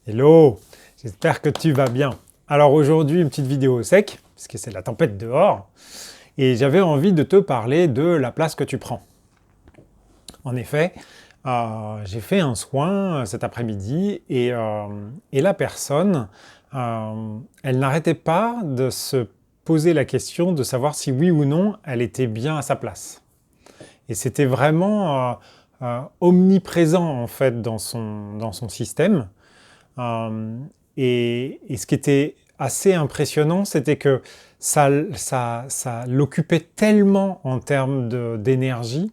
Hello, j'espère que tu vas bien. Alors aujourd'hui, une petite vidéo au sec, puisque c'est la tempête dehors, et j'avais envie de te parler de la place que tu prends. En effet, j'ai fait un soin cet après-midi, et la personne, elle n'arrêtait pas de se poser la question de savoir si oui ou non elle était bien à sa place. Et c'était vraiment omniprésent en fait dans son système. Euh, et ce qui était assez impressionnant, c'était que ça l'occupait tellement en termes d'énergie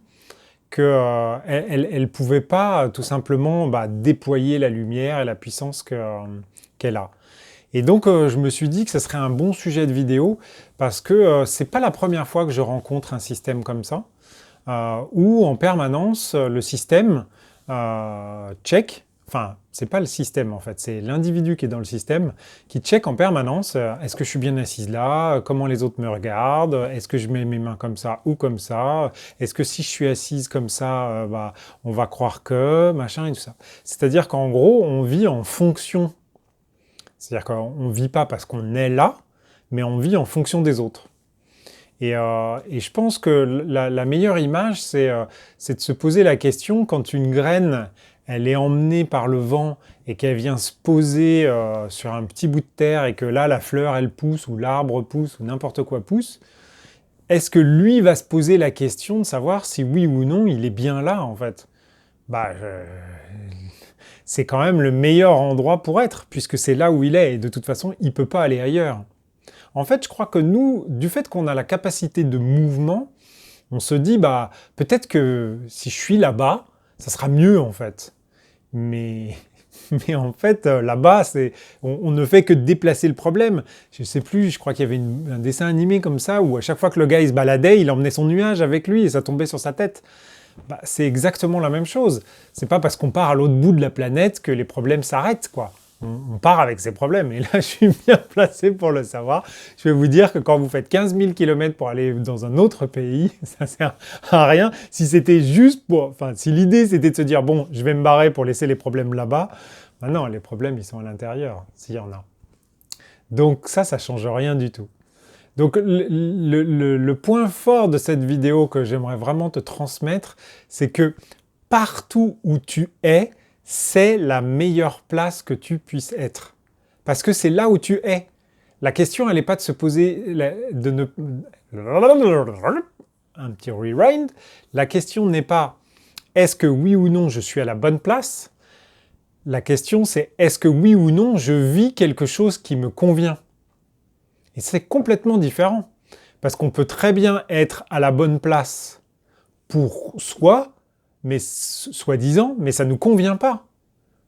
que elle pouvait pas tout simplement déployer la lumière et la puissance qu'elle a. Et donc je me suis dit que ce serait un bon sujet de vidéo parce que c'est pas la première fois que je rencontre un système comme ça, où en permanence le système check. Enfin, c'est pas le système en fait, c'est l'individu qui est dans le système qui check en permanence est-ce que je suis bien assise là, comment les autres me regardent, est-ce que je mets mes mains comme ça ou comme ça, est-ce que si je suis assise comme ça, on va croire que, machin et tout ça. C'est-à-dire qu'en gros, on vit en fonction. C'est-à-dire qu'on ne vit pas parce qu'on est là, mais on vit en fonction des autres. Et je pense que la meilleure image, c'est de se poser la question quand une graine, elle est emmenée par le vent et qu'elle vient se poser sur un petit bout de terre et que là, la fleur, elle pousse, ou l'arbre pousse, ou n'importe quoi pousse. Est-ce que lui va se poser la question de savoir si oui ou non, il est bien là, en fait? Bah, c'est quand même le meilleur endroit pour être, puisque c'est là où il est, et de toute façon, il ne peut pas aller ailleurs. En fait, je crois que nous, du fait qu'on a la capacité de mouvement, on se dit, peut-être que si je suis là-bas, ça sera mieux en fait. Mais, mais en fait, là-bas, on ne fait que déplacer le problème. Je sais plus, je crois qu'il y avait un dessin animé comme ça, où à chaque fois que le gars il se baladait, il emmenait son nuage avec lui et ça tombait sur sa tête. C'est exactement la même chose. C'est pas parce qu'on part à l'autre bout de la planète que les problèmes s'arrêtent, quoi. On part avec ses problèmes. Et là, je suis bien placé pour le savoir. Je vais vous dire que quand vous faites 15 000 km pour aller dans un autre pays, ça sert à rien. Si c'était juste pour... Enfin, si l'idée, c'était de se dire, bon, je vais me barrer pour laisser les problèmes là-bas, non, les problèmes, ils sont à l'intérieur, s'il y en a. Donc ça change rien du tout. Donc le point fort de cette vidéo que j'aimerais vraiment te transmettre, c'est que partout où tu es, c'est la meilleure place que tu puisses être. Parce que c'est là où tu es. La question, elle n'est pas de se poser, de ne... Un petit rewind. La question n'est pas est-ce que oui ou non je suis à la bonne place. La question, c'est est-ce que oui ou non je vis quelque chose qui me convient. Et c'est complètement différent. Parce qu'on peut très bien être à la bonne place pour soi, mais soi-disant, mais ça ne nous convient pas.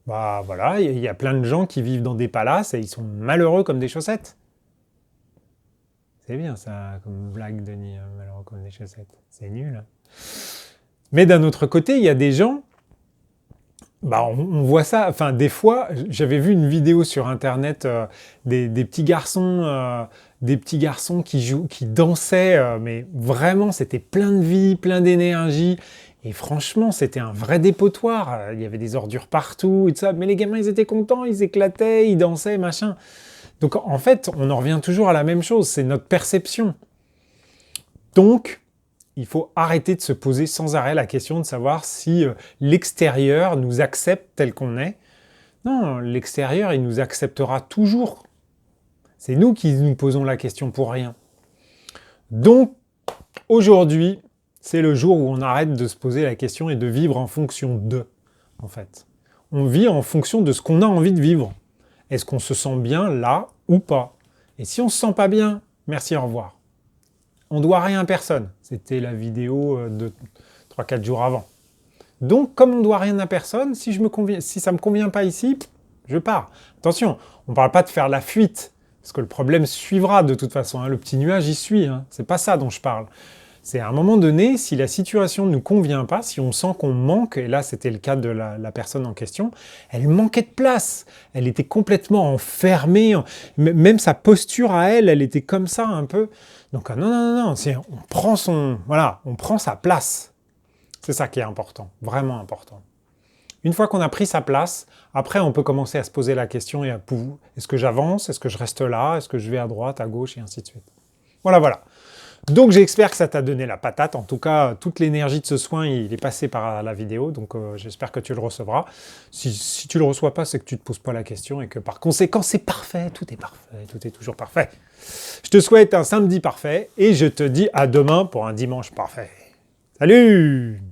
Bah voilà, il y a plein de gens qui vivent dans des palaces et ils sont malheureux comme des chaussettes. C'est bien ça, comme blague, Denis, hein, malheureux comme des chaussettes. C'est nul. Hein. Mais d'un autre côté, il y a des gens, on voit ça, enfin des fois, j'avais vu une vidéo sur internet des petits garçons qui dansaient, mais vraiment c'était plein de vie, plein d'énergie, et franchement c'était un vrai dépotoir, il y avait des ordures partout et tout ça, mais les gamins ils étaient contents, ils éclataient, ils dansaient, machin. Donc en fait, on en revient toujours à la même chose, c'est notre perception. Donc, il faut arrêter de se poser sans arrêt la question de savoir si l'extérieur nous accepte tel qu'on est. Non, l'extérieur, il nous acceptera toujours. C'est nous qui nous posons la question pour rien. Donc, aujourd'hui, c'est le jour où on arrête de se poser la question et de vivre en fonction de, en fait. On vit en fonction de ce qu'on a envie de vivre. Est-ce qu'on se sent bien là ou pas? Et si on ne se sent pas bien, merci, au revoir. On doit rien à personne. C'était la vidéo de 3-4 jours avant. Donc, comme on doit rien à personne, si ça me convient pas ici, je pars. Attention, on parle pas de faire la fuite, parce que le problème suivra de toute façon. Hein. Le petit nuage, il suit. Hein. C'est pas ça dont je parle. C'est à un moment donné, si la situation ne nous convient pas, si on sent qu'on manque, et là c'était le cas de la personne en question, elle manquait de place, elle était complètement enfermée, même sa posture à elle, elle était comme ça un peu. Donc non, on prend sa place. C'est ça qui est important, vraiment important. Une fois qu'on a pris sa place, après on peut commencer à se poser la question, est-ce que j'avance, est-ce que je reste là, est-ce que je vais à droite, à gauche, et ainsi de suite. Voilà, voilà. Donc j'espère que ça t'a donné la patate. En tout cas, toute l'énergie de ce soin, il est passé par la vidéo, donc j'espère que tu le recevras. Si tu le reçois pas, c'est que tu te poses pas la question et que par conséquent, c'est parfait, tout est toujours parfait. Je te souhaite un samedi parfait et je te dis à demain pour un dimanche parfait. Salut!